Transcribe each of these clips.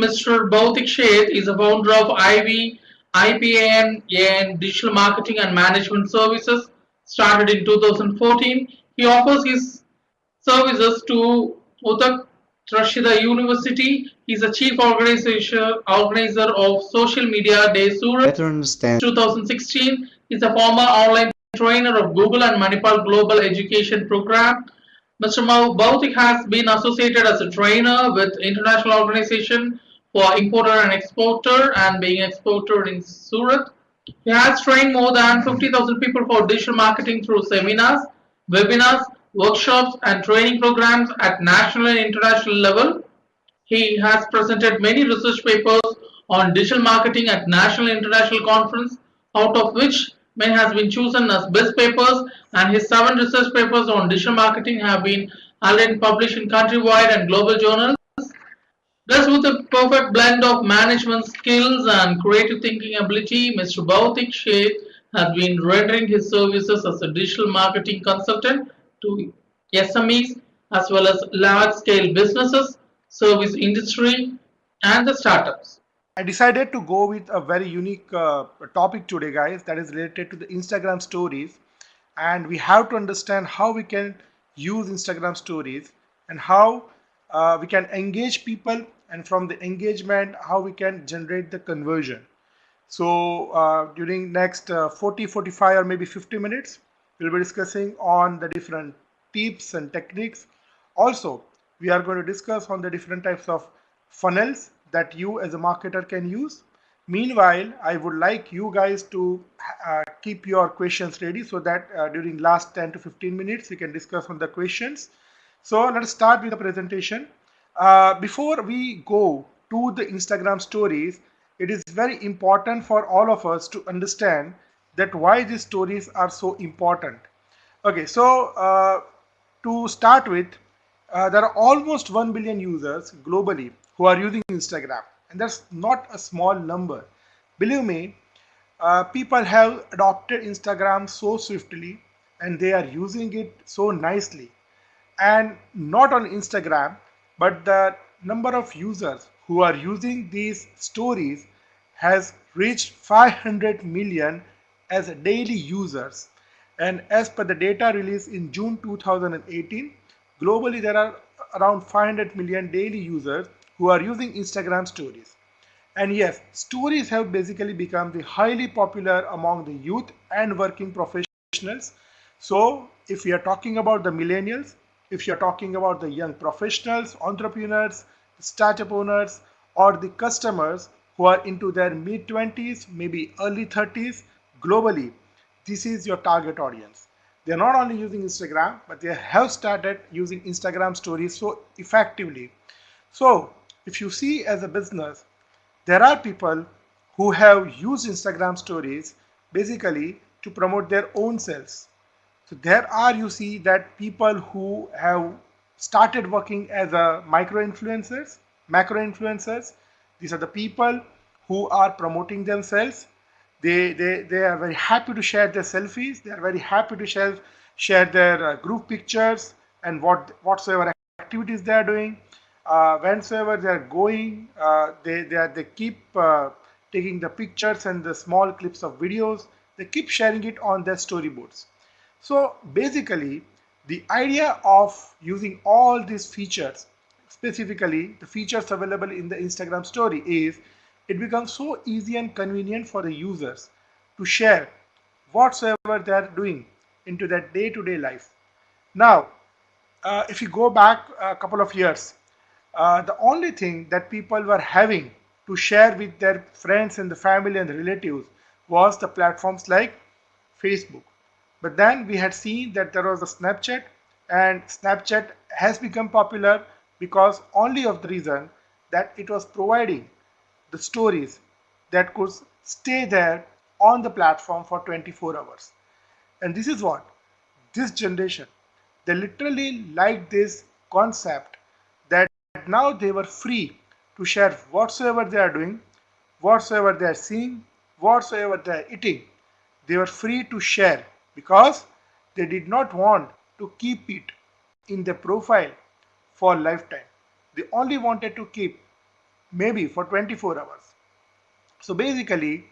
Mr. Bhautik Sheth is a founder of IPAM and Digital Marketing and Management Services, started in 2014. He offers his services to Uttar Rashida University. He is a chief organizer of Social Media Day Surat. Better understand 2016. He is a former online trainer of Google and Manipal Global Education Program. Mr. Bhautik has been associated as a trainer with international organization for importer and exporter and being exporter in Surat. He has trained more than 50,000 people for digital marketing through seminars, webinars, workshops and training programs at national and international level. He has presented many research papers on digital marketing at national and international conference, out of which many has been chosen as best papers, and his 7 research papers on digital marketing have been already published in countrywide and global journals. Thus, with a perfect blend of management skills and creative thinking ability, Mr. Bhautik Sheth has been rendering his services as a digital marketing consultant to SMEs as well as large-scale businesses, service industry, and the startups. I decided to go with a very unique topic today, guys, that is related to the Instagram stories. And we have to understand how we can use Instagram stories and how we can engage people, and from the engagement, how we can generate the conversion. So during next 40, 45 or maybe 50 minutes, we'll be discussing on the different tips and techniques. Also, we are going to discuss on the different types of funnels that you as a marketer can use. Meanwhile, I would like you guys to keep your questions ready so that during last 10 to 15 minutes, we can discuss on the questions. So let's start with the presentation. Before we go to the Instagram stories, it is very important for all of us to understand that why these stories are so important. Okay, so to start with, there are almost 1 billion users globally who are using Instagram, and that's not a small number. Believe me, people have adopted Instagram so swiftly and they are using it so nicely. And not on Instagram, but the number of users who are using these stories has reached 500 million as daily users. And as per the data released in June 2018, globally there are around 500 million daily users who are using Instagram stories. And yes, stories have basically become the highly popular among the youth and working professionals. So if we are talking about the millennials, if you're talking about the young professionals, entrepreneurs, startup owners, or the customers who are into their mid 20s, maybe early 30s, globally, this is your target audience. They're not only using Instagram, but they have started using Instagram stories so effectively. So if you see as a business, there are people who have used Instagram stories basically to promote their own sales. So there are, you see, that people who have started working as a macro influencers. These are the people who are promoting themselves. They are very happy to share their selfies. They are very happy to share their group pictures and whatsoever activities they are doing. Whenever they are going, they keep taking the pictures and the small clips of videos. They keep sharing it on their storyboards. So basically, the idea of using all these features, specifically the features available in the Instagram story, is it becomes so easy and convenient for the users to share whatsoever they are doing into their day-to-day life. Now, if you go back a couple of years, the only thing that people were having to share with their friends and the family and the relatives was the platforms like Facebook. But then we had seen that there was a Snapchat, and Snapchat has become popular because only of the reason that it was providing the stories that could stay there on the platform for 24 hours. And this is what this generation, they literally like this concept that now they were free to share whatsoever they are doing, whatsoever they are seeing, whatsoever they are eating. They were free to share because they did not want to keep it in their profile for lifetime. They only wanted to keep maybe for 24 hours. So basically,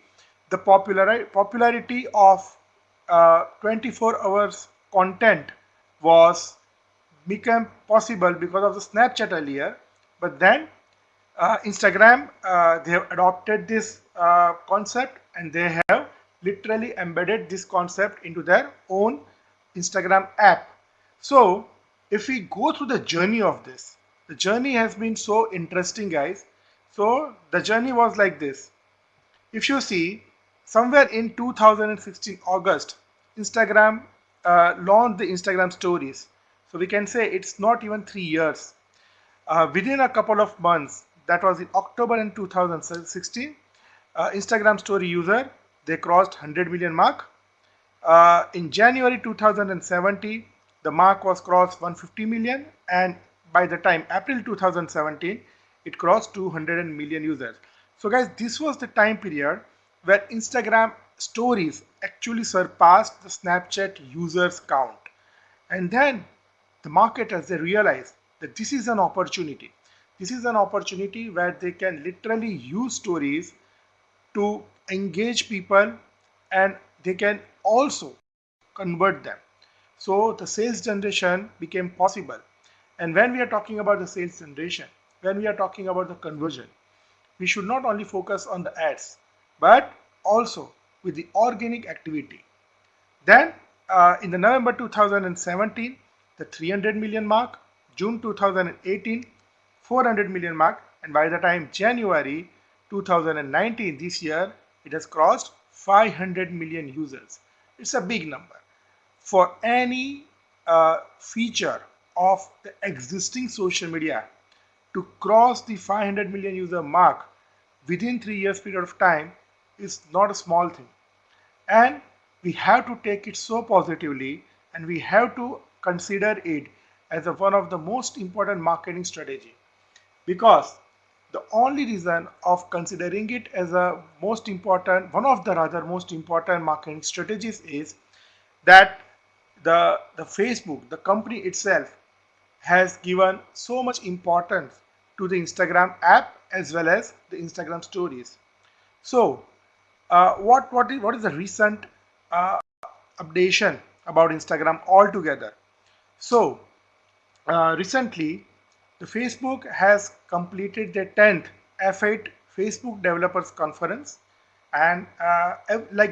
the popularity of 24 hours content was become possible because of the Snapchat earlier, but then Instagram, they have adopted this concept, and they have literally embedded this concept into their own Instagram app. So if we go through the journey of this, the journey has been so interesting, guys. So the journey was like this. If you see, somewhere in 2016 August, Instagram launched the Instagram stories. So we can say it's not even 3 years. Within a couple of months, that was in October in 2016, Instagram story user, they crossed 100 million mark. In January 2017, the mark was crossed 150 million, and by the time April 2017, it crossed 200 million users. So guys, this was the time period where Instagram stories actually surpassed the Snapchat users count. And then the marketers, they realize that this is an opportunity. This is an opportunity where they can literally use stories to engage people, and they can also convert them. So the sales generation became possible. And when we are talking about the sales generation, when we are talking about the conversion, we should not only focus on the ads, but also with the organic activity. Then in the November 2017, the 300 million mark, June 2018, 400 million mark, and by the time January 2019, this year, it has crossed 500 million users. It's a big number. For any feature of the existing social media to cross the 500 million user mark within 3 years period of time is not a small thing. And we have to take it so positively, and we have to consider it as one of the most important marketing strategy, because the only reason of considering it as a most important, one of the rather most important marketing strategies, is that the Facebook, the company itself, has given so much importance to the Instagram app as well as the Instagram stories. So what is the recent uh, updation about Instagram altogether? So recently, the Facebook has completed their 10th F8 Facebook Developers Conference, and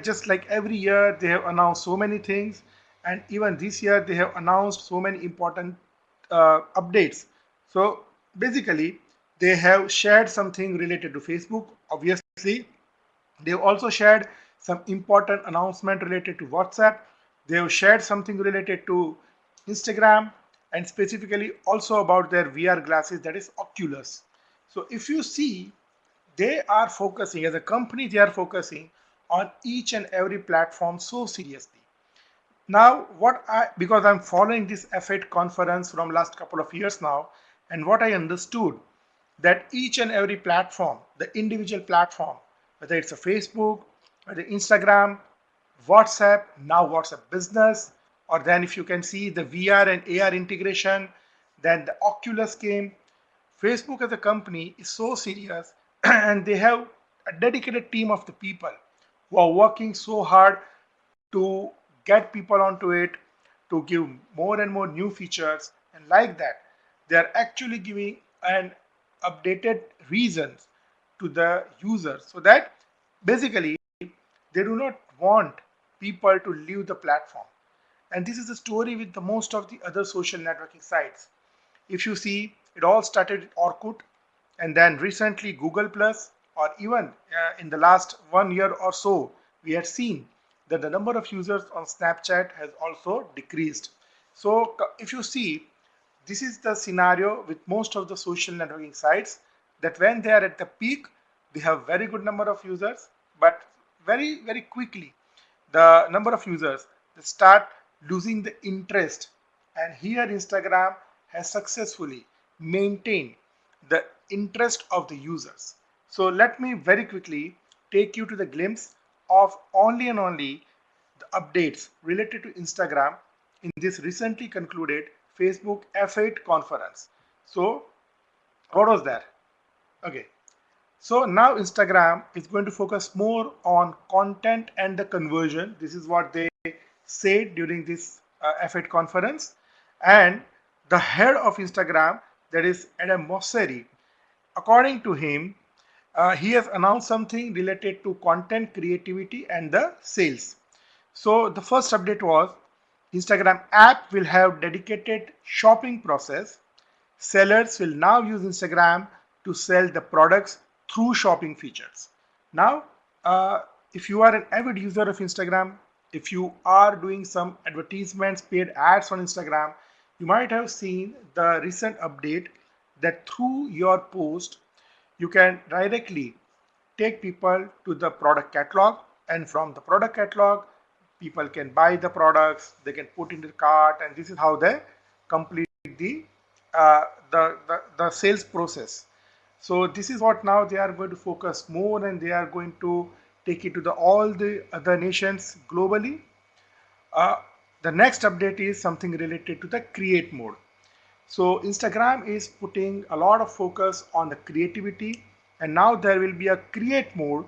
just like every year, they have announced so many things, and even this year they have announced so many important updates. So basically, they have shared something related to Facebook, obviously. They've also shared some important announcement related to WhatsApp. They have shared something related to Instagram, and specifically also about their VR glasses, that is Oculus. So if you see, they are focusing, as a company, they are focusing on each and every platform so seriously. Now, because I'm following this F8 conference from last couple of years now, and what I understood, that each and every platform, the individual platform, whether it's a Facebook, whether Instagram, WhatsApp, now WhatsApp Business, or then if you can see the VR and AR integration, then the Oculus came. Facebook as a company is so serious and they have a dedicated team of the people who are working so hard to get people onto it, to give more and more new features, and like that, they are actually giving an updated reasons to the users, so that basically they do not want people to leave the platform. And this is the story with the most of the other social networking sites. If you see, it all started with Orkut, and then recently Google Plus, or even in the last 1 year or so, we had seen that the number of users on Snapchat has also decreased. So if you see, this is the scenario with most of the social networking sites, that when they are at the peak, they have very good number of users, but very quickly the number of users, they start losing the interest. And here Instagram has successfully maintained the interest of the users. So let me very quickly take you to the glimpse of only and only the updates related to Instagram in this recently concluded Facebook F8 conference. So what was there? Okay. So now Instagram is going to focus more on content and the conversion. This is what they said during this F8 conference. And the head of Instagram, that is Adam Mosseri, according to him, he has announced something related to content creativity and the sales. So the first update was Instagram app will have dedicated shopping process. Sellers will now use Instagram to sell the products through shopping features. Now, if you are an avid user of Instagram, if you are doing some advertisements, paid ads on Instagram, you might have seen the recent update that through your post, you can directly take people to the product catalog, and from the product catalog people can buy the products, they can put in the cart, and this is how they complete the the sales process. So this is what now they are going to focus more, and they are going to take it to the all the other nations globally. uh, the next update is something related to the create mode. So Instagram is putting a lot of focus on the creativity, and now there will be a create mode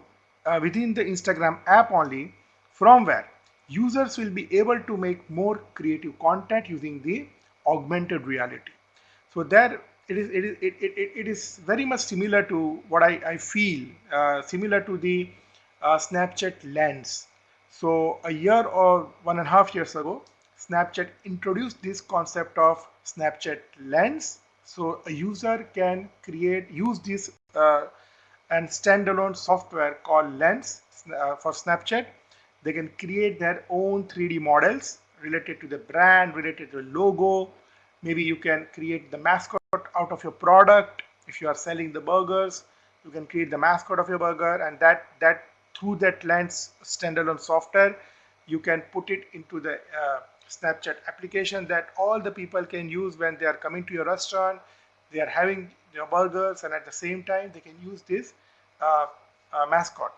within the Instagram app only, from where users will be able to make more creative content using the augmented reality. So there it is very much similar to what I feel, similar to the Snapchat lens. So a year or 1.5 years ago, Snapchat introduced this concept of Snapchat lens. So a user can use this and standalone software called Lens for Snapchat. They can create their own 3D models related to the brand, related to the logo. Maybe you can create the mascot out of your product. If you are selling the burgers, you can create the mascot of your burger, and that through that Lens standalone software, you can put it into the Snapchat application that all the people can use when they are coming to your restaurant. They are having your burgers, and at the same time they can use this uh, mascot.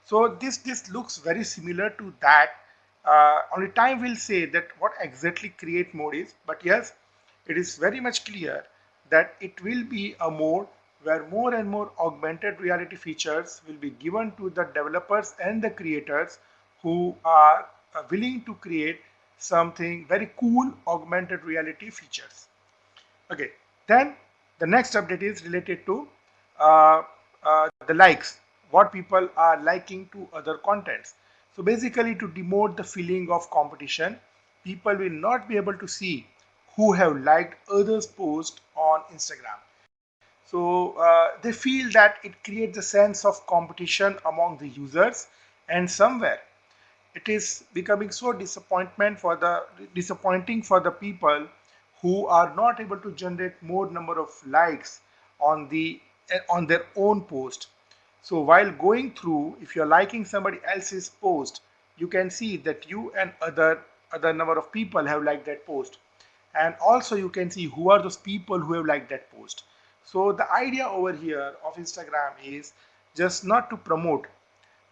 So this looks very similar to that. Only time will say that what exactly create mode is, but yes, it is very much clear that it will be a mode where more and more augmented reality features will be given to the developers and the creators who are willing to create something very cool augmented reality features. Okay, then the next update is related to uh, the likes, what people are liking to other contents. So basically, to demote the feeling of competition, people will not be able to see who have liked others' post on Instagram. So they feel that it creates a sense of competition among the users, and somewhere it is becoming so disappointing for the people who are not able to generate more number of likes on on their own post. So while going through, if you're liking somebody else's post, you can see that you and other number of people have liked that post, and also you can see who are those people who have liked that post. So the idea over here of Instagram is just not to promote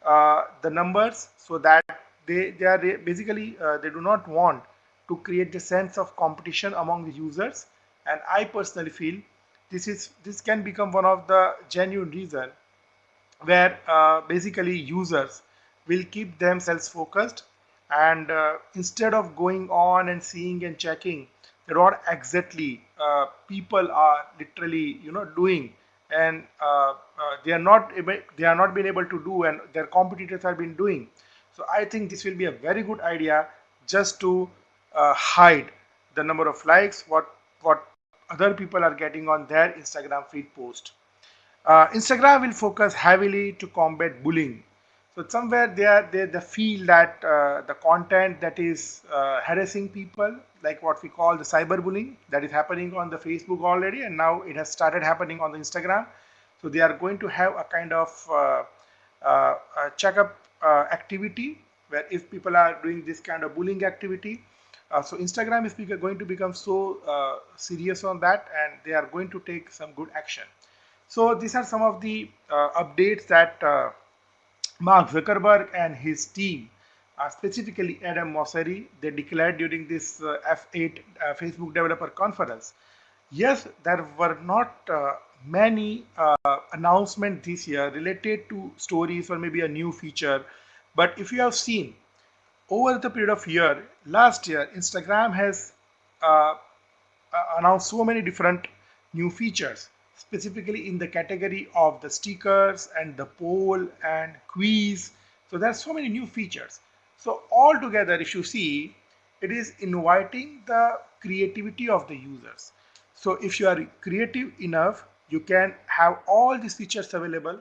the numbers, so that they are basically they do not want to create the sense of competition among the users. And I personally feel this can become one of the genuine reason where basically users will keep themselves focused, and instead of going on and seeing and checking that what exactly people are literally doing, and they are not being able to do, and their competitors have been doing. So I think this will be a very good idea, just to hide the number of likes what other people are getting on their Instagram feed post. Instagram will focus heavily to combat bullying. So somewhere they feel that the content that is harassing people, like what we call the cyberbullying, that is happening on the Facebook already, and now it has started happening on the Instagram. So they are going to have a kind of checkup activity, where if people are doing this kind of bullying activity, so Instagram is going to become so serious on that, and they are going to take some good action. So these are some of the updates that Mark Zuckerberg and his team, specifically Adam Mosseri, they declared during this F8 Facebook Developer Conference. Yes, there were not many announcements this year related to stories or maybe a new feature. But if you have seen over the period of year, last year, Instagram has uh, announced so many different new features, specifically in the category of the stickers and the poll and quiz. So there are so many new features. So altogether, if you see, it is inviting the creativity of the users. So if you are creative enough, you can have all these features available.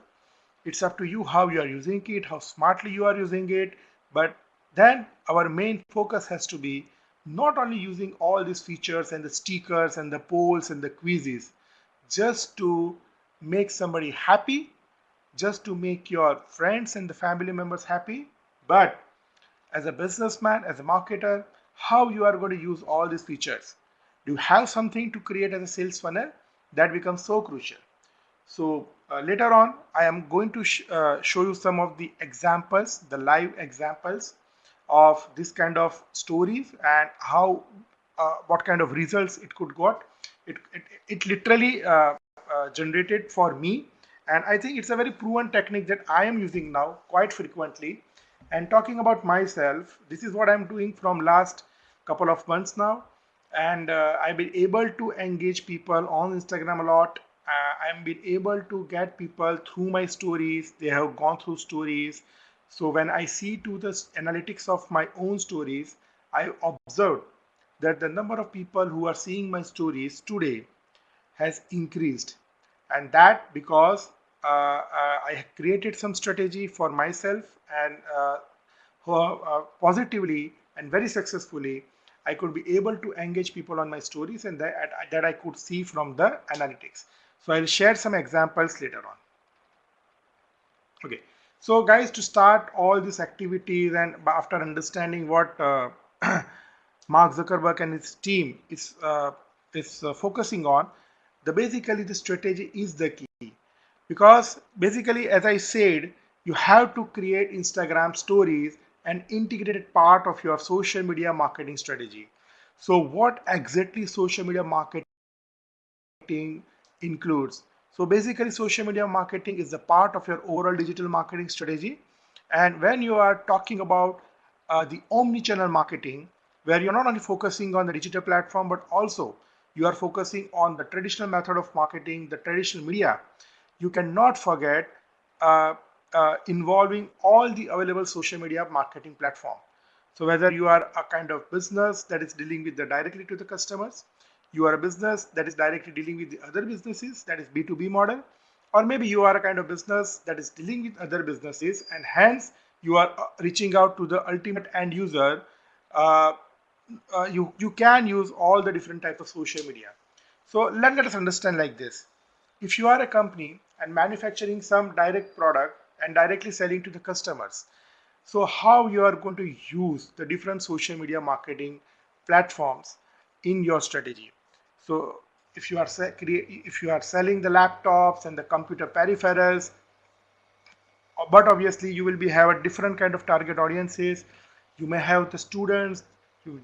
It's up to you how you are using it, how smartly you are using it. But then our main focus has to be not only using all these features and the stickers and the polls and the quizzes just to make somebody happy, just to make your friends and the family members happy, but as a businessman, as a marketer, how you are going to use all these features. Do you have something to create as a sales funnel? That becomes so crucial. So later on, I am going to show you some of the examples, the live examples of this kind of stories and how, what kind of results it could got. It literally generated for me, and I think it's a very proven technique that I am using now quite frequently. And talking about myself, this is what I'm doing from last couple of months now, and I've been able to engage people on Instagram a lot. I've been able to get people through my stories. They have gone through stories. So when I see to the analytics of my own stories, I observed that the number of people who are seeing my stories today has increased, and that because I created some strategy for myself, and positively and very successfully I could be able to engage people on my stories, and that I could see from the analytics. So I'll share some examples later on. Okay, so guys, to start all these activities and after understanding what Mark Zuckerberg and his team is focusing on, the basically the strategy is the key, because basically, as I said, you have to create Instagram stories an integrated part of your social media marketing strategy. So what exactly social media marketing includes? So basically, social media marketing is a part of your overall digital marketing strategy. And when you are talking about the omni-channel marketing, where you're not only focusing on the digital platform, but also you are focusing on the traditional method of marketing, the traditional media, you cannot forget uh, involving all the available social media marketing platform. So whether you are a kind of business that is dealing with the directly to the customers, you are a business that is directly dealing with the other businesses, that is B2B model, or maybe you are a kind of business that is dealing with other businesses, and hence you are reaching out to the ultimate end user. uh, you can use all the different types of social media. So let us understand like this. If you are a company and manufacturing some direct product and directly selling to the customers, so how you are going to use the different social media marketing platforms in your strategy? So if you are selling the laptops and the computer peripherals, but obviously you will be have a different kind of target audiences. You may have the students,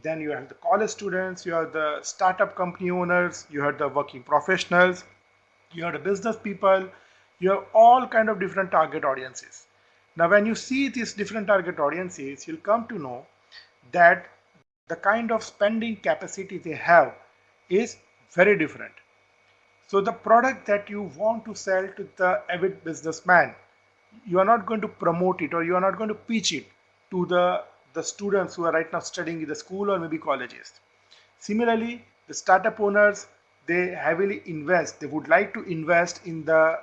then you have the college students, you have the startup company owners, you have the working professionals, you have the business people, you have all kind of different target audiences. Now when you see these different target audiences, you'll come to know that the kind of spending capacity they have is very different. So the product that you want to sell to the avid businessman, you are not going to promote it or you are not going to pitch it to the students who are right now studying in the school or maybe colleges. Similarly, the startup owners, they heavily invest. They would like to invest in the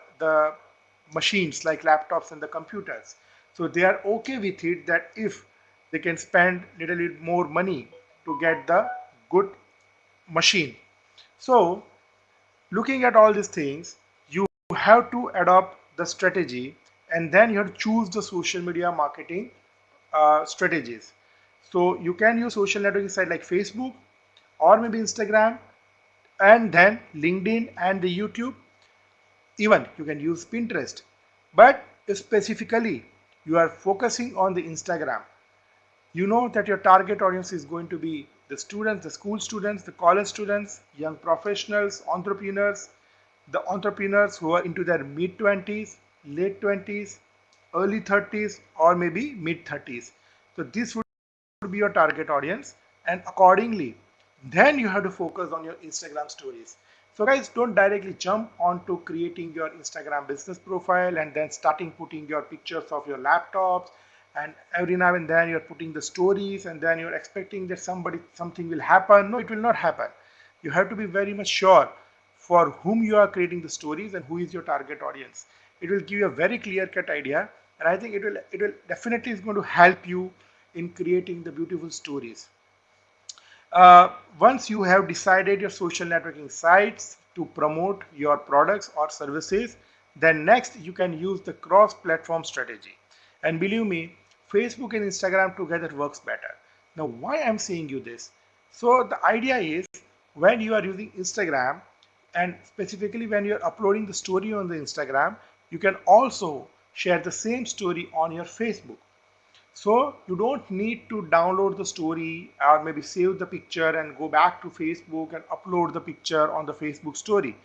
machines like laptops and the computers. So they are okay with it that if they can spend little bit more money to get the good machine. So looking at all these things, you have to adopt the strategy, and then you have to choose the social media marketing strategies. So you can use social networking site like Facebook or maybe Instagram, and then LinkedIn and the YouTube. Even you can use Pinterest, but specifically you are focusing on the Instagram. You know that your target audience is going to be the students, the school students, the college students, young professionals, entrepreneurs. the entrepreneurs who are into their mid 20s, late 20s, early 30s, or maybe mid 30s. So this would be your target audience, and accordingly then you have to focus on your Instagram stories. So guys, don't directly jump onto creating your Instagram business profile and then starting putting your pictures of your laptops, and every now and then you're putting the stories and then you're expecting that something will happen. No, it will not happen. You have to be very much sure for whom you are creating the stories and who is your target audience. It will give you a very clear cut idea, and I think it will definitely is going to help you in creating the beautiful stories. Once you have decided your social networking sites to promote your products or services, then next you can use the cross platform strategy. And believe me, Facebook and Instagram together works better. Now, why I'm saying you this? So the idea is, when you are using Instagram, and specifically when you're uploading the story on the Instagram, you can also share the same story on your Facebook. So you don't need to download the story or maybe save the picture and go back to Facebook and upload the picture on the Facebook story.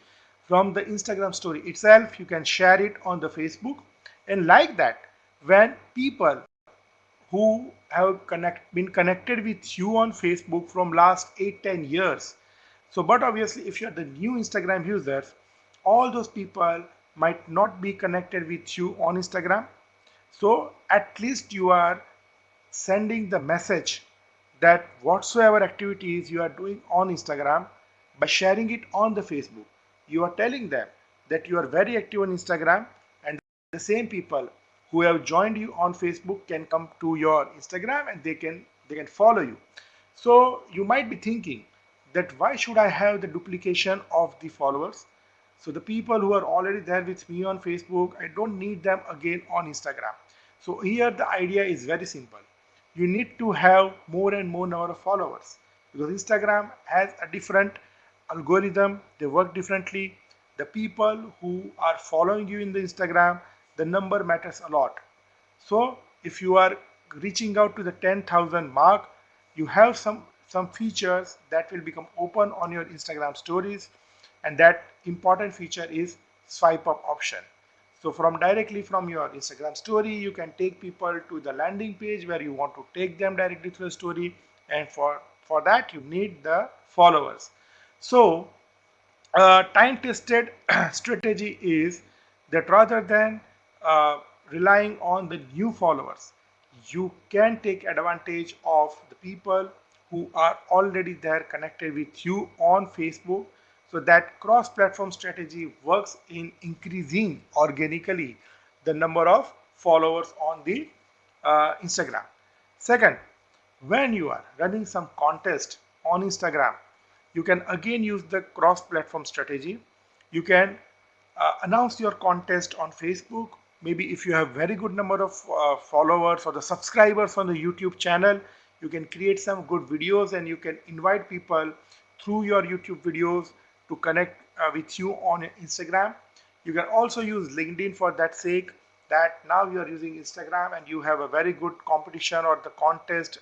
From the Instagram story itself, you can share it on the Facebook. And like that, when people who have been connected with you on Facebook from last 8-10 years. So, but obviously, if you're the new Instagram users, all those people might not be connected with you on Instagram. So, at least you are sending the message that whatsoever activities you are doing on Instagram, by sharing it on the Facebook, you are telling them that you are very active on Instagram, and the same people who have joined you on Facebook can come to your Instagram and they can follow you. So you might be thinking that why should I have the duplication of the followers? So the people who are already there with me on Facebook, I don't need them again on Instagram. So here the idea is very simple. You need to have more and more number of followers, because Instagram has a different algorithm. They work differently. The people who are following you in the Instagram, the number matters a lot. So if you are reaching out to the 10,000 mark, you have some features that will become open on your Instagram stories, and that important feature is swipe up option. So from directly from your Instagram story, you can take people to the landing page where you want to take them directly to the story, and for that you need the followers. So time tested strategy is that rather than uh, relying on the new followers, you can take advantage of the people who are already there connected with you on Facebook. So that cross platform strategy works in increasing organically the number of followers on the Instagram. Second, when you are running some contest on Instagram, you can again use the cross platform strategy. You can announce your contest on Facebook. Maybe if you have very good number of followers or the subscribers on the YouTube channel, you can create some good videos and you can invite people through your YouTube videos to connect with you on Instagram. You can also use LinkedIn for that sake, that now you are using Instagram and you have a very good competition or the contest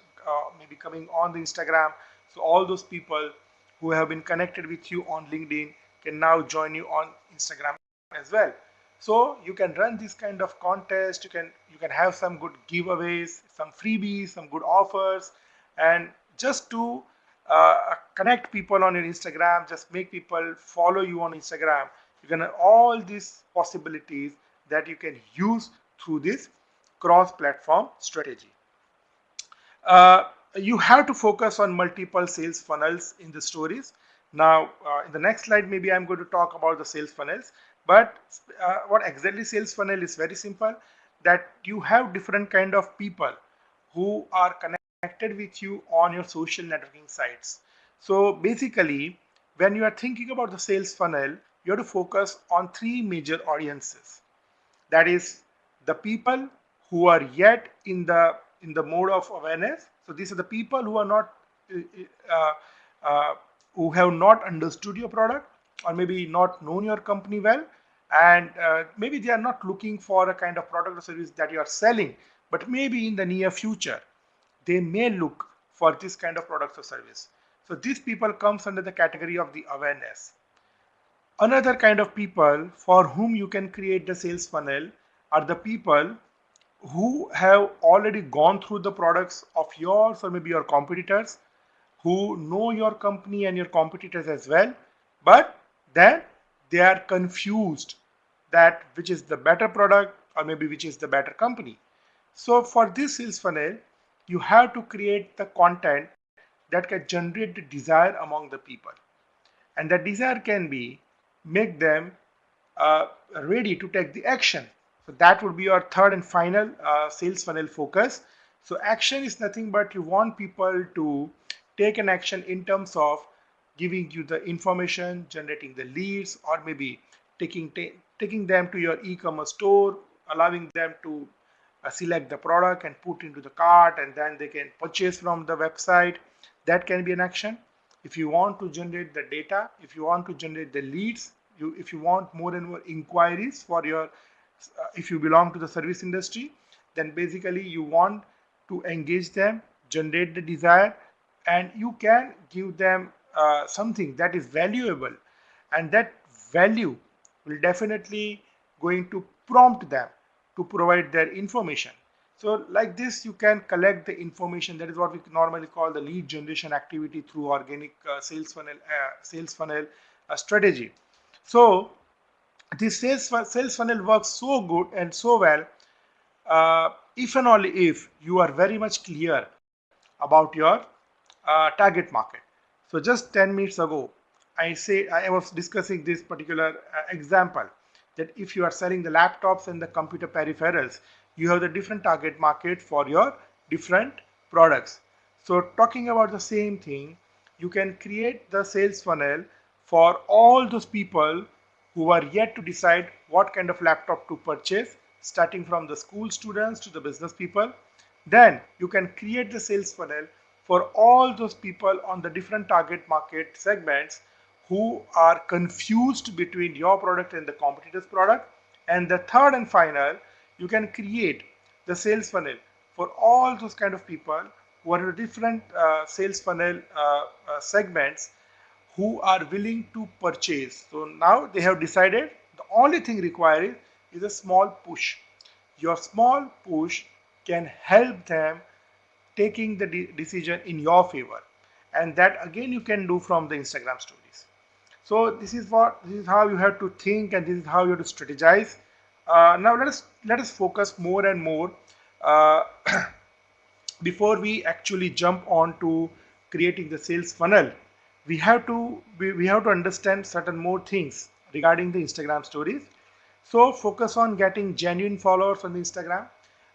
maybe coming on the Instagram. So all those people who have been connected with you on LinkedIn can now join you on Instagram as well. So you can run this kind of contest. You can have some good giveaways, some freebies, some good offers, and just to connect people on your Instagram, just make people follow you on Instagram. You can have all these possibilities that you can use through this cross-platform strategy. You have to focus on multiple sales funnels in the stories. Now, in the next slide, maybe I'm going to talk about the sales funnels. But what exactly sales funnel is very simple, that you have different kind of people who are connected with you on your social networking sites. So basically, when you are thinking about the sales funnel, you have to focus on three major audiences. That is the people who are yet in the mode of awareness. So these are the people who are not uh, uh, who have not understood your product, or maybe not known your company well, and maybe they are not looking for a kind of product or service that you are selling, but maybe in the near future they may look for this kind of product or service. So these people comes under the category of the awareness. Another kind of people for whom you can create the sales funnel are the people who have already gone through the products of yours or maybe your competitors, who know your company and your competitors as well, but then they are confused that which is the better product or maybe which is the better company. So for this sales funnel, you have to create the content that can generate the desire among the people, and that desire can be make them uh, ready to take the action. So that would be your third and final sales funnel focus. So action is nothing but you want people to take an action in terms of giving you the information, generating the leads, or maybe taking them to your e-commerce store, allowing them to select the product and put into the cart, and then they can purchase from the website. That can be an action. If you want to generate the data, if you want to generate the leads, if you want more and more inquiries for your if you belong to the service industry, then basically you want to engage them, generate the desire, and you can give them something that is valuable, and that value will definitely going to prompt them to provide their information. So like this, you can collect the information. That is what we normally call the lead generation activity through organic sales funnel strategy. So this sales funnel works so good and so well if and only if you are very much clear about your target market. So just 10 minutes ago, I was discussing this particular example, that if you are selling the laptops and the computer peripherals, you have the different target market for your different products. So talking about the same thing, you can create the sales funnel for all those people who are yet to decide what kind of laptop to purchase, starting from the school students to the business people. Then you can create the sales funnel for all those people on the different target market segments who are confused between your product and the competitor's product. And the third and final, you can create the sales funnel for all those kind of people who are in different sales funnel segments who are willing to purchase. So now they have decided the only thing required is a small push. Your small push can help them taking the decision in your favor, and that again you can do from the Instagram stories. So this is how you have to think, and this is how you have to strategize. Now let us focus more and more uh, before we actually jump on to creating the sales funnel. We have to understand certain more things regarding the Instagram stories. So focus on getting genuine followers on Instagram.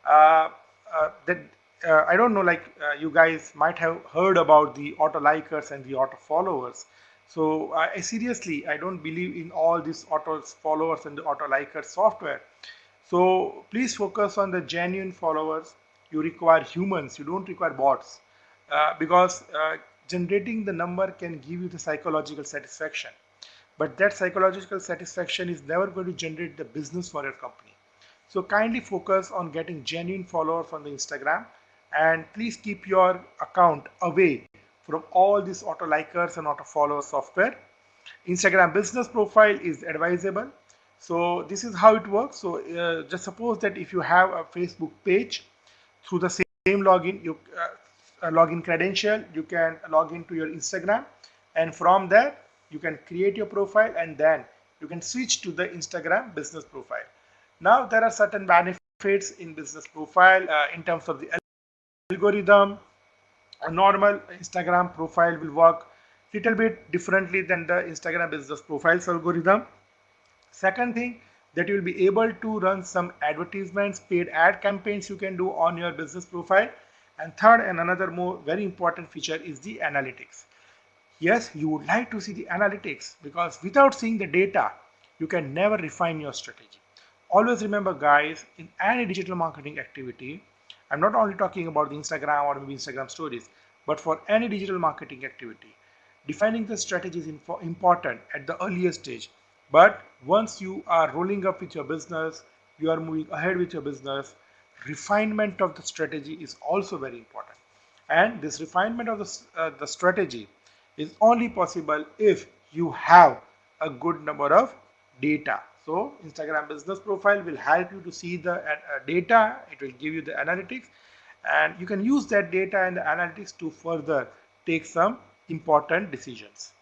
That I don't know, like you guys might have heard about the auto likers and the auto followers. So I seriously, I don't believe in all these auto followers and the auto likers software. So please focus on the genuine followers. You require humans, you don't require bots, because generating the number can give you the psychological satisfaction, but that psychological satisfaction is never going to generate the business for your company. So kindly focus on getting genuine followers on the Instagram, and please keep your account away from all these auto likers and auto follower software. Instagram business profile is advisable. So this is how it works. So just suppose that if you have a Facebook page, through the same login, login credential, you can log into your Instagram, and from there you can create your profile, and then you can switch to the Instagram business profile. Now there are certain benefits in business profile in terms of the algorithm. A normal Instagram profile will work little bit differently than the Instagram business profiles algorithm. Second thing, that you will be able to run some advertisements, paid ad campaigns you can do on your business profile. And third, and another more very important feature is the analytics. Yes, you would like to see the analytics, because without seeing the data, you can never refine your strategy. Always remember, guys, in any digital marketing activity, I'm not only talking about the Instagram or maybe Instagram stories, but for any digital marketing activity, defining the strategy is important at the earliest stage. But once you are rolling up with your business, you are moving ahead with your business, refinement of the strategy is also very important. And this refinement of the strategy is only possible if you have a good number of data. So Instagram business profile will help you to see the data. It will give you the analytics, and you can use that data and the analytics to further take some important decisions.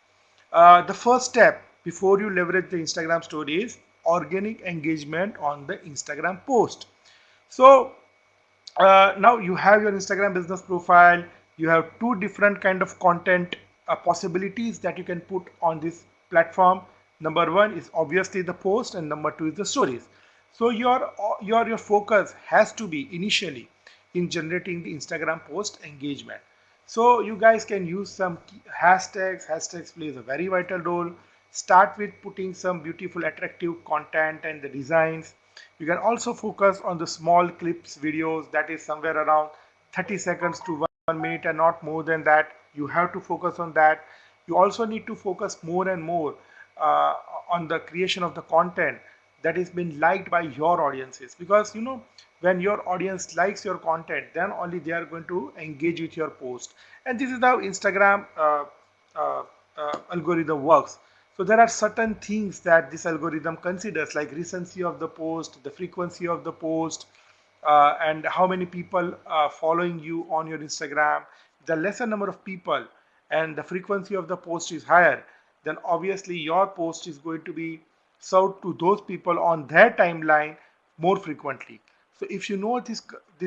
The first step before you leverage the Instagram story is organic engagement on the Instagram post. So now you have your Instagram business profile. You have two different kind of content possibilities that you can put on this platform. Number one is obviously the post, and number two is the stories. So your focus has to be initially in generating the Instagram post engagement. So you guys can use some hashtags. Hashtags plays a very vital role. Start with putting some beautiful, attractive content and the designs. You can also focus on the small clips videos, that is somewhere around 30 seconds to 1 minute and not more than that. You have to focus on that. You also need to focus more and more uh, on the creation of the content that is being liked by your audiences, because when your audience likes your content, then only they are going to engage with your post. And this is how Instagram uh, algorithm works. So there are certain things that this algorithm considers, like recency of the post, the frequency of the post, and how many people are following you on your Instagram. The lesser number of people and the frequency of the post is higher, then obviously your post is going to be served to those people on their timeline more frequently. So if you know these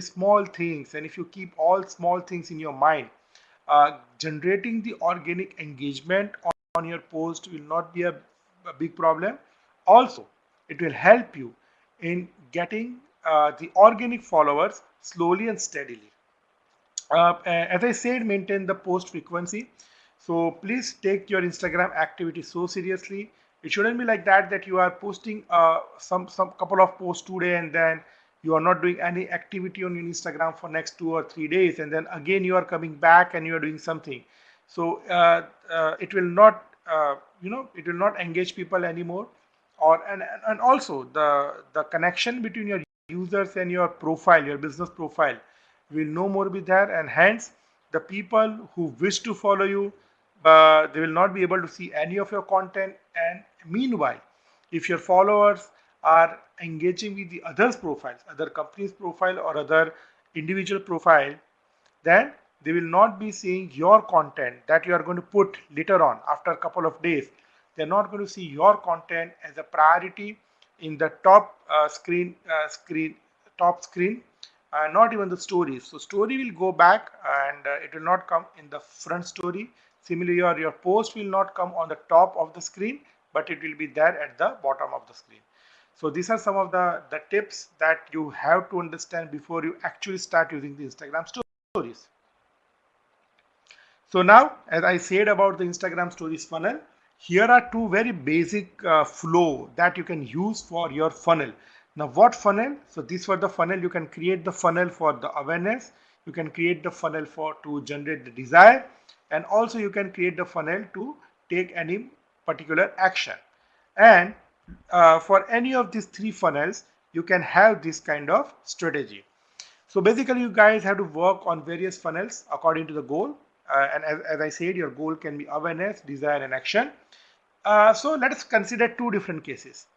small things, and if you keep all small things in your mind, generating the organic engagement on your post will not be a big problem. Also, it will help you in getting the organic followers slowly and steadily. As I said, maintain the post frequency. So please take your Instagram activity so seriously. It shouldn't be like that you are posting some couple of posts today, and then you are not doing any activity on your Instagram for next 2 or 3 days, and then again you are coming back and you are doing something. So it will not it will not engage people anymore. Or and also the connection between your users and your profile, your business profile, will no more be there, and hence the people who wish to follow you, they will not be able to see any of your content. And meanwhile, if your followers are engaging with the others profiles, other companies profile or other individual profile, then they will not be seeing your content that you are going to put later on after a couple of days. They're not going to see your content as a priority in the top top screen, not even the stories. So story will go back, and it will not come in the front story. Similarly, your post will not come on the top of the screen, but it will be there at the bottom of the screen. So these are some of the tips that you have to understand before you actually start using the Instagram stories. So now, as I said about the Instagram stories funnel, here are two very basic flow that you can use for your funnel. Now, what funnel? So these were the funnel. You can create the funnel for the awareness. You can create the funnel for to generate the desire, and also you can create the funnel to take any particular action. And for any of these three funnels, you can have this kind of strategy. So basically, you guys have to work on various funnels according to the goal. And as I said, your goal can be awareness, desire, and action. So let us consider two different cases.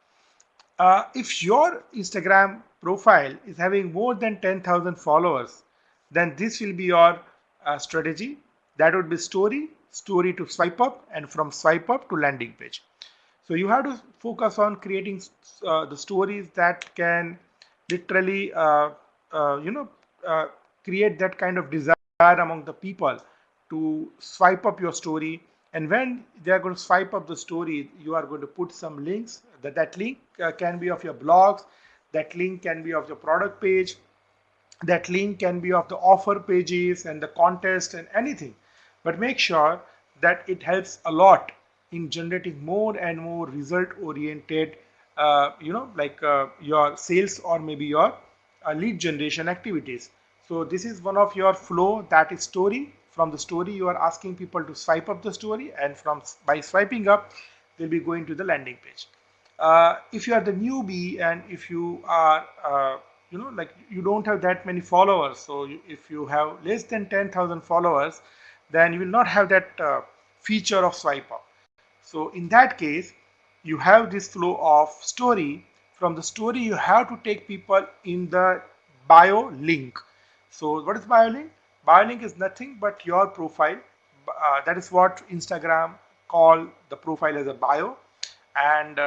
If your Instagram profile is having more than 10,000 followers, then this will be your strategy. That would be story to swipe up, and from swipe up to landing page. So you have to focus on creating the stories that can literally, create that kind of desire among the people to swipe up your story. And when they are going to swipe up the story, you are going to put some links. That link can be of your blogs, that link can be of your product page, that link can be of the offer pages and the contest and anything. But make sure that it helps a lot in generating more and more result oriented, your sales or maybe your lead generation activities. So this is one of your flow, that is story. From the story, you are asking people to swipe up the story, and by swiping up, they'll be going to the landing page. If you are the newbie, and if you are you don't have that many followers, so if you have less than 10,000 followers, then you will not have that feature of swipe up. So in that case, you have this flow of story. From the story, you have to take people in the bio link. So what is bio link? Bio link is nothing but your profile. That is what Instagram call the profile as a bio. And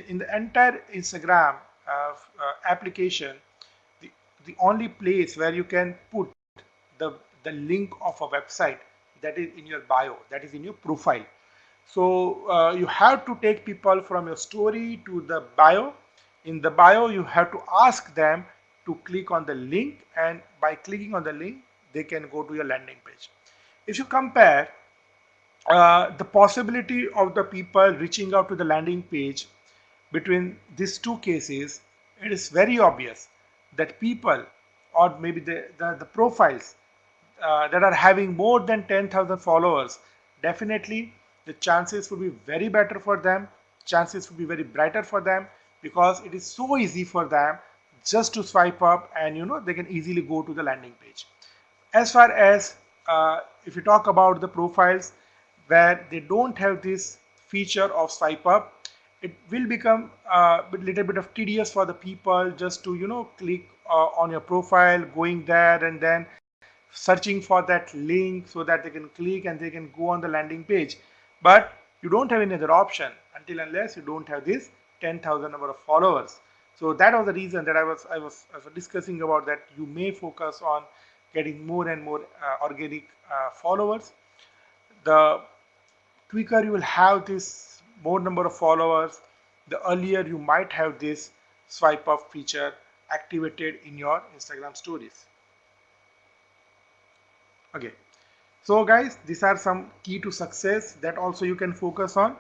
in the entire Instagram application, the, the only place where you can put the, the link of a website, that is in your bio, that is in your profile. So you have to take people from your story to the bio. In the bio, you have to ask them to click on the link, and by clicking on the link, they can go to your landing page. If you compare the possibility of the people reaching out to the landing page between these two cases, it is very obvious that people, or maybe the profiles that are having more than 10,000 followers, definitely the chances would be very better for them, chances would be very brighter for them, because it is so easy for them just to swipe up, and they can easily go to the landing page. As far as if you talk about the profiles where they don't have this feature of swipe up, it will become a little bit of tedious for the people just to click on your profile, going there and then searching for that link so that they can click and they can go on the landing page. But you don't have any other option until unless you don't have this 10,000 number of followers. So that was the reason that I was discussing about that you may focus on getting more and more organic followers. The quicker you will have this more number of followers, the earlier you might have this swipe up feature activated in your Instagram stories. Okay, so guys, these are some key to success that also you can focus on.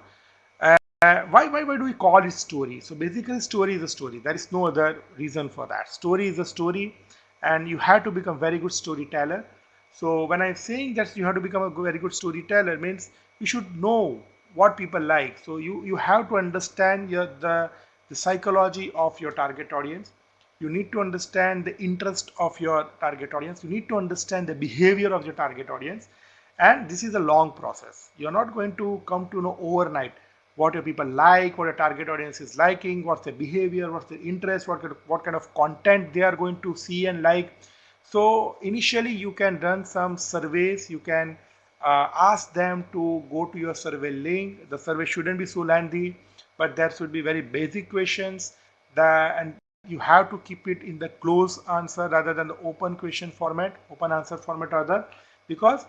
Why do we call it story? So basically, story is a story. There is no other reason for that. Story is a story, and you have to become very good storyteller. So when I'm saying that you have to become a very good storyteller, means you should know what people like. So you have to understand the psychology of your target audience. You need to understand the interest of your target audience. You need to understand the behavior of your target audience, and this is a long process. You're not going to come to know overnight what your people like, what your target audience is liking, what's their behavior, what's their interest, what kind of content they are going to see and like. So initially you can run some surveys. You can ask them to go to your survey link. The survey shouldn't be so lengthy, but there should be very basic questions, and you have to keep it in the close answer rather than the open question format, open answer format rather, because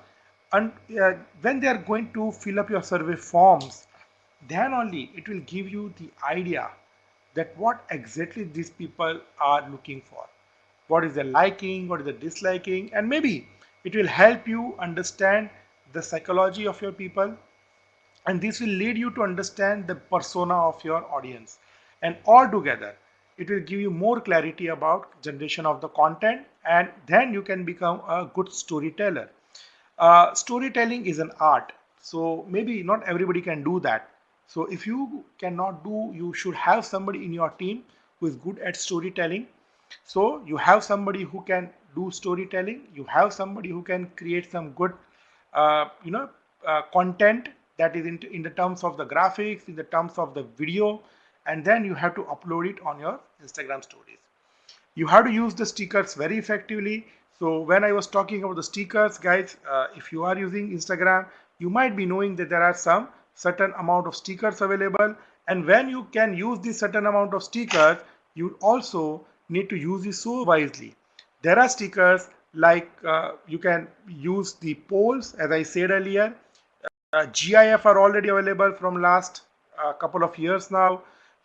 and when they are going to fill up your survey forms, then only it will give you the idea that what exactly these people are looking for, what is the liking, what is the disliking, and maybe it will help you understand the psychology of your people, and this will lead you to understand the persona of your audience, and all together it will give you more clarity about generation of the content, and then you can become a good storyteller. Storytelling is an art, so maybe not everybody can do that. So if you cannot do, you should have somebody in your team who is good at storytelling. So you have somebody who can do storytelling, you have somebody who can create some good uh, you know content, that is in the terms of the graphics, in the terms of the video, and then you have to upload it on your Instagram stories. You have to use the stickers very effectively. So when I was talking about the stickers, guys, if you are using Instagram, you might be knowing that there are some certain amount of stickers available, and when you can use this certain amount of stickers, you also need to use it so wisely. There are stickers like you can use the polls, as I said earlier. GIF are already available from last couple of years now.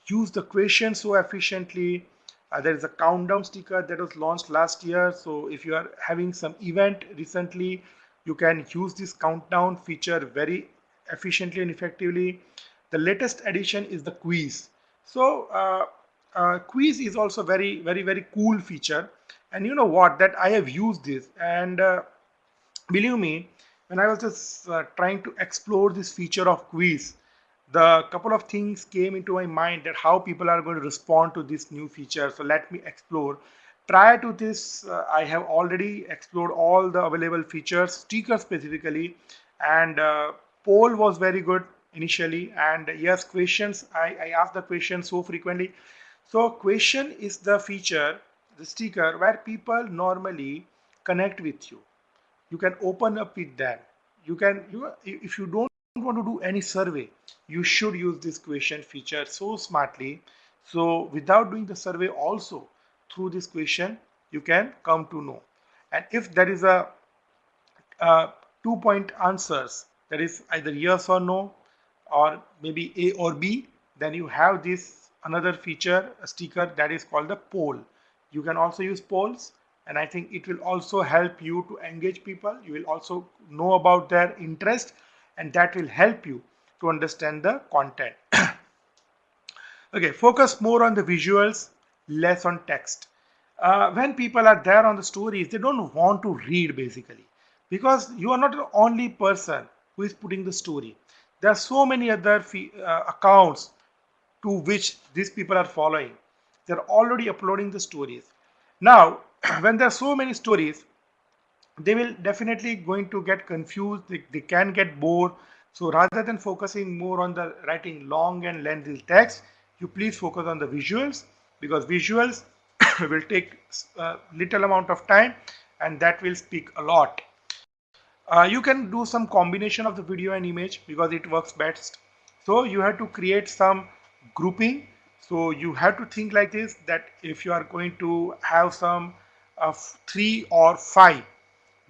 Use the questions so efficiently. There is a countdown sticker that was launched last year. So if you are having some event recently, you can use this countdown feature very efficiently and effectively. The latest addition is the quiz. So quiz is also very cool feature. And you know what? That I have used this, and believe me, when I was just trying to explore this feature of quiz, the couple of things came into my mind that how people are going to respond to this new feature. So let me explore. Prior to this, I have already explored all the available features, sticker specifically, and poll was very good initially. And yes, questions, I ask the question so frequently. So question is the feature, the sticker where people normally connect with you. You can open up with them. If you don't want to do any survey, you should use this question feature so smartly. So without doing the survey also, through this question you can come to know. And if there is a 2 point answers, that is either yes or no, or maybe A or B, then you have this another feature, a sticker, that is called the poll. You can also use polls, and I think it will also help you to engage people. You will also know about their interest, and that will help you to understand the content. Okay, focus more on the visuals, less on text. When people are there on the stories, they don't want to read basically, because you are not the only person who is putting the story. There are so many other accounts to which these people are following. They're already uploading the stories. Now, when there are so many stories, they will definitely going to get confused. They can get bored. So rather than focusing more on the writing long and lengthy text, you please focus on the visuals, because visuals will take little amount of time, and that will speak a lot. You can do some combination of the video and image because it works best. So you have to create some grouping. So you have to think like this, that if you are going to have some 3 or 5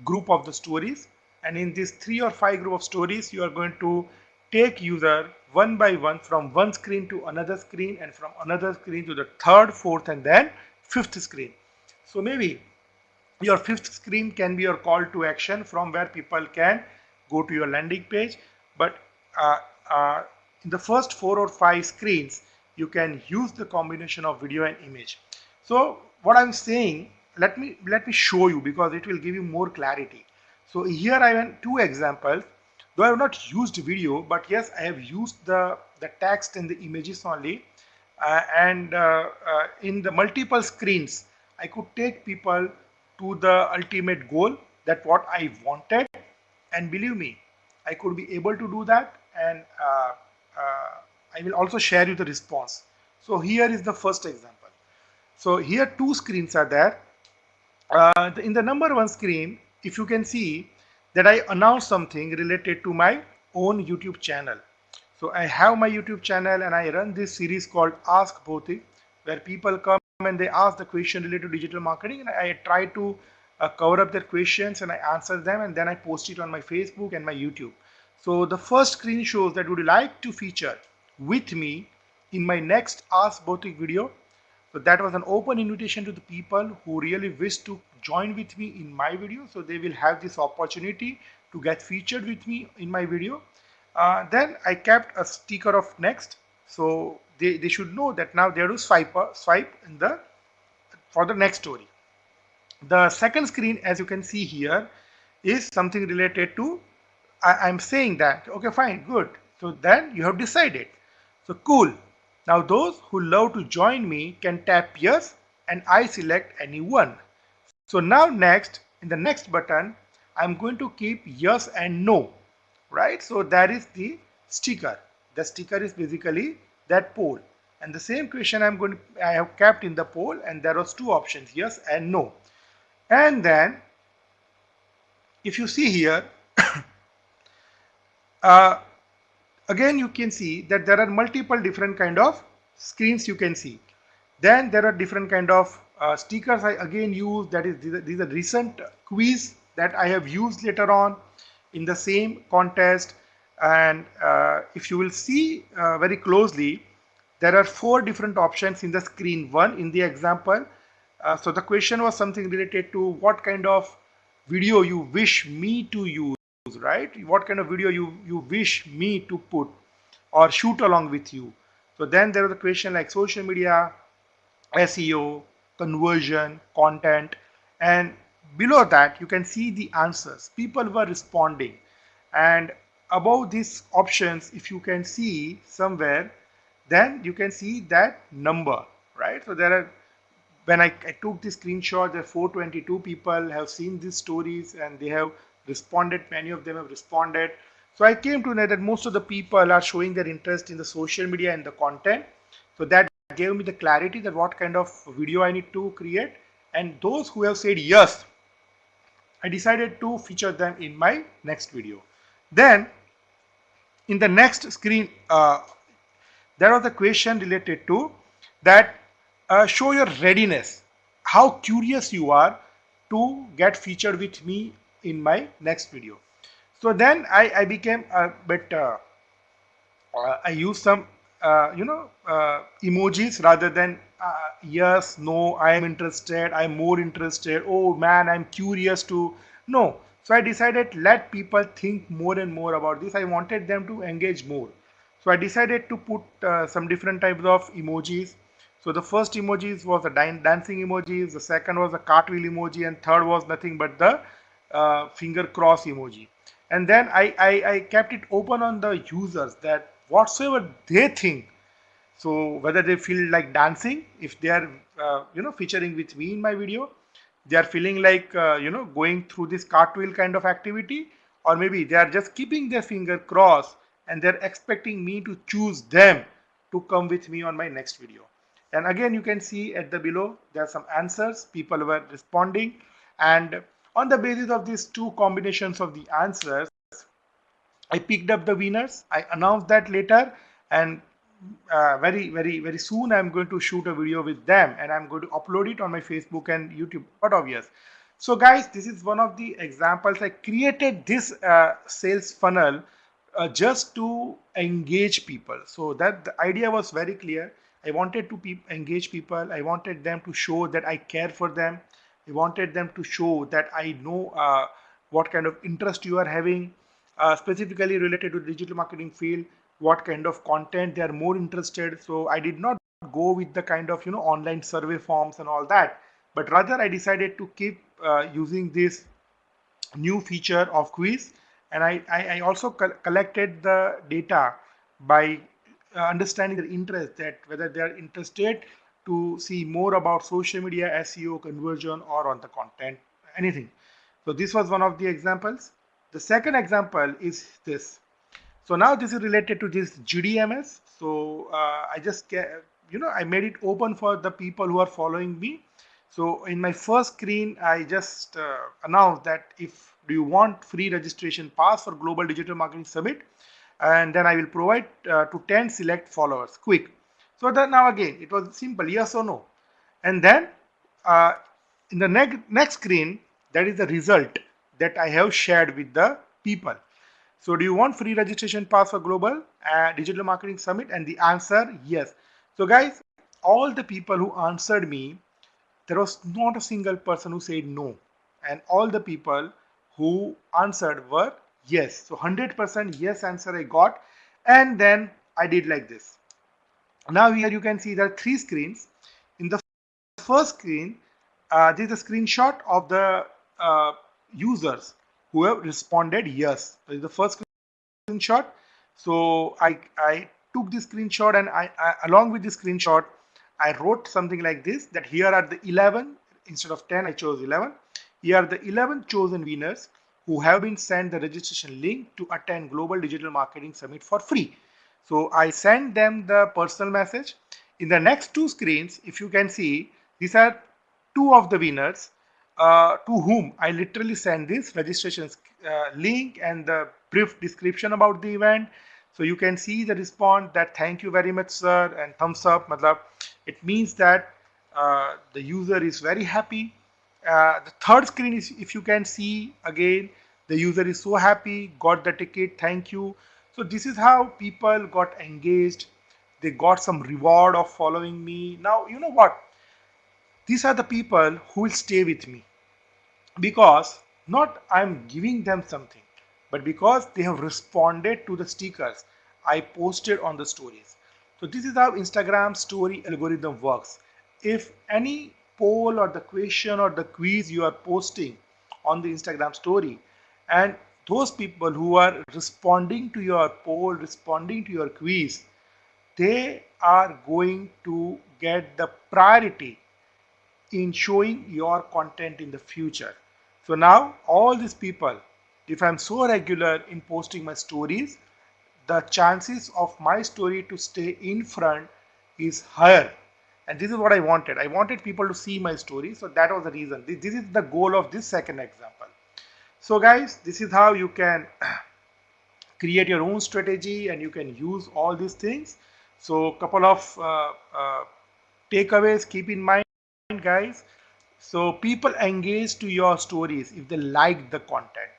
group of the stories, and in this 3 or 5 group of stories you are going to take user one by one from one screen to another screen, and from another screen to the third, fourth, and then fifth screen. So maybe your fifth screen can be your call to action, from where people can go to your landing page. But uh, uh, in the first 4 or 5 screens, you can use the combination of video and image. So what I'm saying, let me show you, because it will give you more clarity. So here I have 2 examples. Though I have not used video, but yes, I have used the text and the images only. In the multiple screens, I could take people to the ultimate goal, that what I wanted. And believe me, I could be able to do that. And uh, I will also share you the response. So here is the first example. So here 2 screens are there. In the number 1 screen, if you can see that I announced something related to my own YouTube channel. So I have my YouTube channel, and I run this series called Ask Bhautik, where people come and they ask the question related to digital marketing, and I try to cover up their questions, and I answer them, and then I post it on my Facebook and my YouTube. So the first screen shows that would you like to feature with me in my next Ask Bhautik video. So that was an open invitation to the people who really wish to join with me in my video. So they will have this opportunity to get featured with me in my video. Then I kept a sticker of next. So they should know that now they have to swipe in the for the next story. The second screen, as you can see here, is something related to, I'm saying that, okay, fine, good. So then you have decided. So cool. Now those who love to join me can tap yes, and I select any one. So now next, in the next button, I'm going to keep yes and no, right? So that is the sticker. The sticker is basically that poll. And the same question I have kept in the poll, and there was 2 options, yes and no. And then if you see here, uh, again you can see that there are multiple different kind of screens you can see. Then there are different kind of stickers I again use, that is these are recent quiz that I have used later on in the same contest. And if you will see very closely, there are 4 different options in the screen 1 in the example. So the question was something related to what kind of video you wish me to use, right? What kind of video you wish me to put or shoot along with you. So then there was a question like social media, SEO, conversion, content, and below that you can see the answers. People were responding, and above these options, if you can see somewhere, then you can see that number, right? So there are, when I took this screenshot, there are 422 people have seen these stories, and they have responded. Many of them have responded. So I came to know that most of the people are showing their interest in the social media and the content. So that gave me the clarity that what kind of video I need to create. And those who have said yes, I decided to feature them in my next video. Then in the next screen, there was a question related to that, show your readiness, how curious you are to get featured with me in my next video. So then I became a bit I use some emojis rather than yes, no, I am interested, I'm more interested, oh man, I'm curious to. No. So I decided let people think more and more about this. I wanted them to engage more. So I decided to put some different types of emojis. So the first emojis was the dancing emojis, the second was the cartwheel emoji, and third was nothing but the finger cross emoji. And then I kept it open on the users that whatsoever they think, so whether they feel like dancing, if they are featuring with me in my video, they are feeling like going through this cartwheel kind of activity, or maybe they are just keeping their finger crossed and they're expecting me to choose them to come with me on my next video. And again, you can see at the below there are some answers, people were responding, and on the basis of these two combinations of the answers, I picked up the winners. I announced that later, and very soon I'm going to shoot a video with them, and I'm going to upload it on my Facebook and YouTube. But obvious. So guys, this is one of the examples. I created this sales funnel just to engage people. So that the idea was very clear. I wanted to engage people. I wanted them to show that I care for them. I wanted them to show that I know what kind of interest you are having, specifically related to digital marketing field, what kind of content they are more interested. So I did not go with the kind of online survey forms and all that, but rather I decided to keep using this new feature of quiz. And I also collected the data by understanding their interest, that whether they are interested to see more about social media, SEO, conversion, or on the content, anything. So this was one of the examples. The second example is this. So now this is related to this GDMS. So I just I made it open for the people who are following me. So in my first screen, I just announced that if do you want free registration pass for Global Digital Marketing Summit, and then I will provide to 10 select followers quick. So that now again it was simple, yes or no. And then uh, in the next screen, that is the result that I have shared with the people. So do you want free registration pass for Global Digital Marketing Summit? And the answer, yes. So guys, all the people who answered me, there was not a single person who said no. And all the people who answered were yes. So 100% yes answer I got. And then I did like this. Now here you can see there are three screens. In the first screen, this is a screenshot of the users who have responded yes. This is the first screenshot. So I took this screenshot, and I along with this screenshot, I wrote something like this, that here are the 11, instead of 10 I chose 11. Here are the 11 chosen winners who have been sent the registration link to attend Global Digital Marketing Summit for free. So I sent them the personal message. In the next two screens, if you can see, these are two of the winners to whom I literally send this registration link and the brief description about the event. So you can see the response that thank you very much sir, and thumbs up. Matlab, it means that the user is very happy. The third screen is, if you can see again, the user is so happy, got the ticket, thank you. So this is how people got engaged. They got some reward of following me. Now you know what, these are the people who will stay with me, because not I'm giving them something, but because they have responded to the stickers I posted on the stories. So this is how Instagram story algorithm works. If any poll or the question or the quiz you are posting on the Instagram story, and those people who are responding to your poll, responding to your quiz, they are going to get the priority in showing your content in the future. So now all these people If I'm so regular in posting my stories, the chances of my story to stay in front is higher. And this is what I wanted. I wanted people to see my story. So that was the reason. This is the goal of this second example. So guys, this is how you can create your own strategy and you can use all these things. So couple of takeaways keep in mind, guys. So people engage to your stories if they like the content.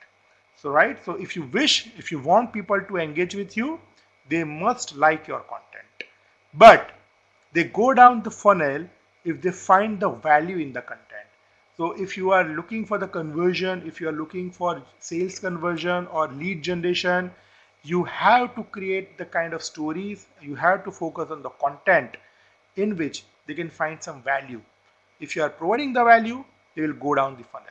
So right, so if you want people to engage with you, they must like your content, but they go down the funnel if they find the value in the content. So if you are looking for the conversion, if you are looking for sales conversion or lead generation, you have to create the kind of stories, you have to focus on the content in which they can find some value. If you are providing the value, they will go down the funnel.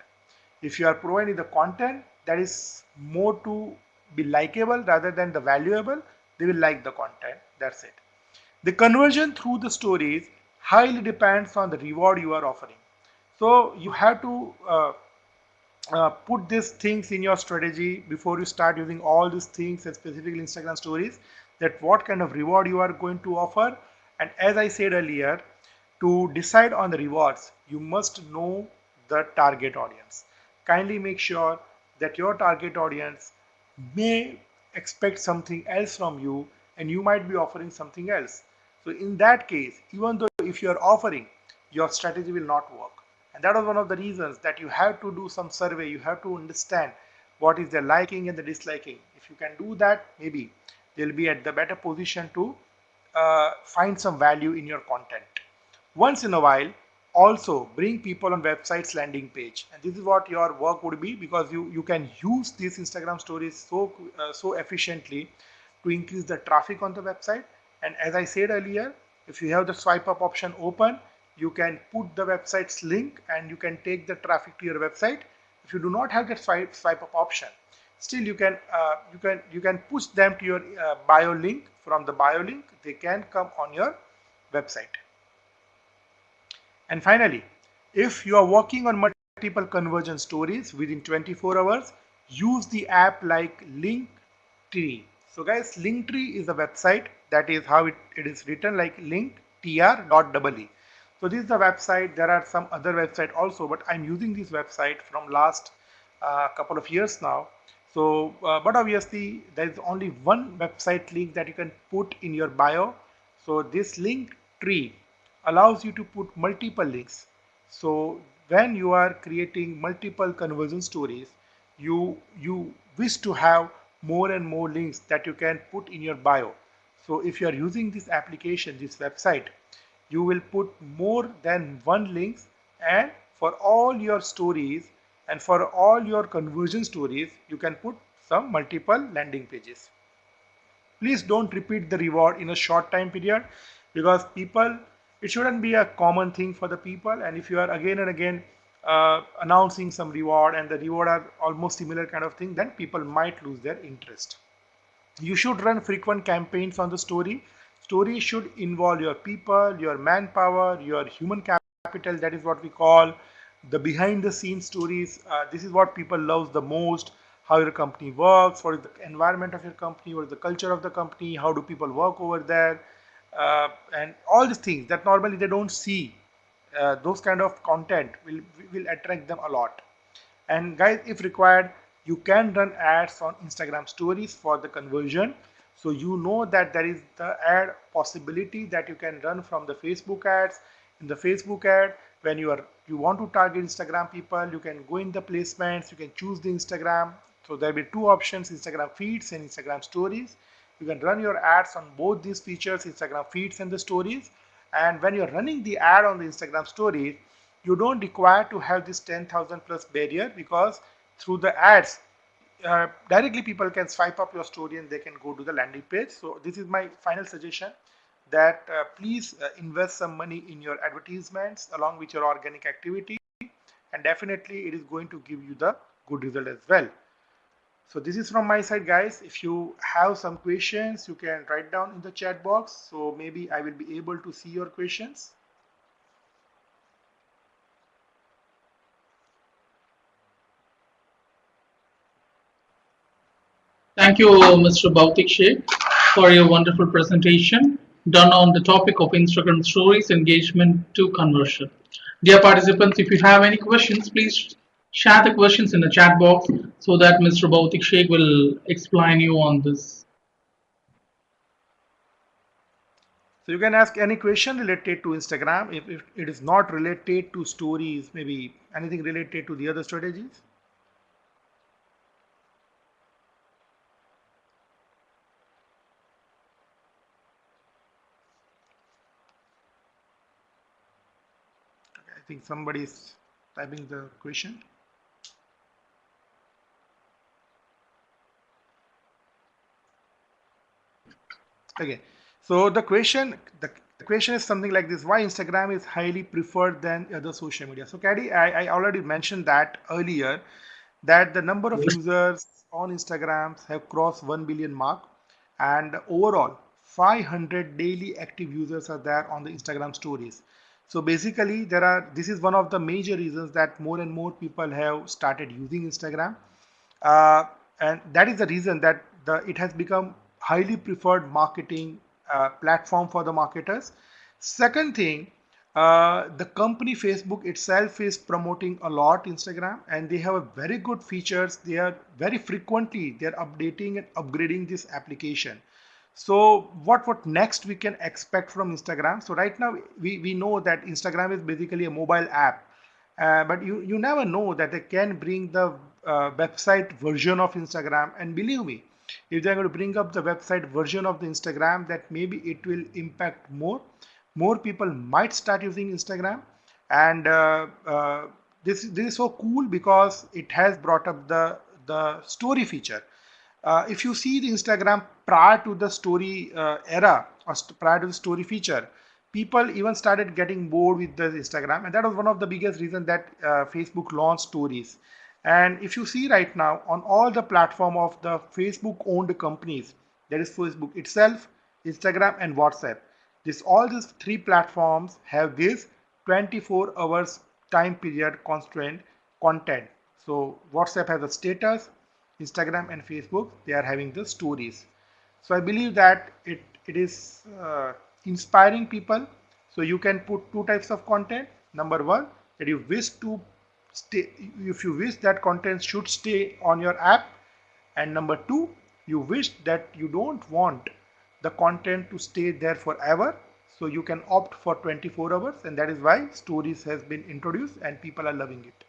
If you are providing the content that is more to be likable rather than the valuable, they will like the content. That's it. The conversion through the stories highly depends on the reward you are offering. So you have to put these things in your strategy before you start using all these things, and specifically Instagram stories, that what kind of reward you are going to offer. And as I said earlier, to decide on the rewards, you must know the target audience. Kindly make sure that your target audience may expect something else from you and you might be offering something else. So in that case, even though if you are offering, your strategy will not work. And that was one of the reasons that you have to do some survey. You have to understand what is their liking and the disliking. If you can do that, maybe they'll be at the better position to find some value in your content. Once in a while, also bring people on website's landing page, and this is what your work would be, because you can use these Instagram stories so efficiently to increase the traffic on the website. And as I said earlier, if you have the swipe up option open, you can put the website's link and you can take the traffic to your website. If you do not have that swipe up option, still you can push them to your bio link. From the bio link, they can come on your website. And finally, if you are working on multiple conversion stories within 24 hours, use the app like Linktree. So guys, Linktree is a website, that is how it is written, like linktr.ee. So this is the website. There are some other website also, but I'm using this website from last couple of years now. So, but obviously there is only one website link that you can put in your bio. So this link tree allows you to put multiple links. So when you are creating multiple conversion stories, you wish to have more and more links that you can put in your bio. So if you are using this application, this website, you will put more than one links, and for all your stories and for all your conversion stories, you can put some multiple landing pages. Please don't repeat the reward in a short time period, because people, it shouldn't be a common thing for the people. And if you are again and again announcing some reward and the reward are almost similar kind of thing, then people might lose their interest. You should run frequent campaigns on the story. Story should involve your people, your manpower, your human capital. That is what we call the behind the scenes stories. This is what people love the most. How your company works, what is the environment of your company, what is the culture of the company, how do people work over there, and all these things that normally they don't see. Those kind of content will attract them a lot. And guys, if required, you can run ads on Instagram stories for the conversion. So you know that there is the ad possibility that you can run from the Facebook ads. In the Facebook ad, when you want to target Instagram people, you can go in the placements, you can choose the Instagram. So there will be two options, Instagram feeds and Instagram stories. You can run your ads on both these features, Instagram feeds and the stories. And when you're running the ad on the Instagram stories, you don't require to have this 10,000 plus barrier, because through the ads, directly people can swipe up your story and they can go to the landing page. So this is my final suggestion, that please invest some money in your advertisements along with your organic activity, and definitely it is going to give you the good result as well. So this is from my side, guys. If you have some questions, you can write down in the chat box, so maybe I will be able to see your questions. Thank you, Mr. Bhautik Sheth, for your wonderful presentation done on the topic of Instagram stories, engagement to conversion. Dear participants, if you have any questions, please share the questions in the chat box so that Mr. Bhautik Sheth will explain you on this. So you can ask any question related to Instagram. If it is not related to stories, maybe anything related to the other strategies. Okay, I think somebody is typing the question. Okay, so the question is something like this: why Instagram is highly preferred than other social media? So, Caddy, I already mentioned that earlier that the number of users on Instagram have crossed 1 billion mark, and overall 500 daily active users are there on the Instagram stories. So basically, this is one of the major reasons that more and more people have started using Instagram, uh, and that is the reason that it has become highly preferred marketing platform for the marketers. Second thing, the company Facebook itself is promoting a lot Instagram, and they have a very good features. They are very frequently they're updating and upgrading this application. So what next we can expect from Instagram? So right now we know that Instagram is basically a mobile app, but you never know that they can bring the website version of Instagram. And believe me, if they're going to bring up the website version of the Instagram, that maybe it will impact more people might start using Instagram. And this is so cool because it has brought up the story feature. If you see the Instagram prior to the story era, or prior to the story feature, people even started getting bored with the Instagram, and that was one of the biggest reasons that Facebook launched stories. And if you see right now on all the platform of the Facebook owned companies, that is Facebook itself, Instagram and WhatsApp, all these three platforms have this 24 hours time period constraint content. So WhatsApp has a status, Instagram and Facebook, they are having the stories. So I believe that it is inspiring people. So you can put two types of content. Number one, that you wish to stay, if you wish that content should stay on your app. And number two, you wish that you don't want the content to stay there forever. So you can opt for 24 hours, and that is why stories has been introduced and people are loving it.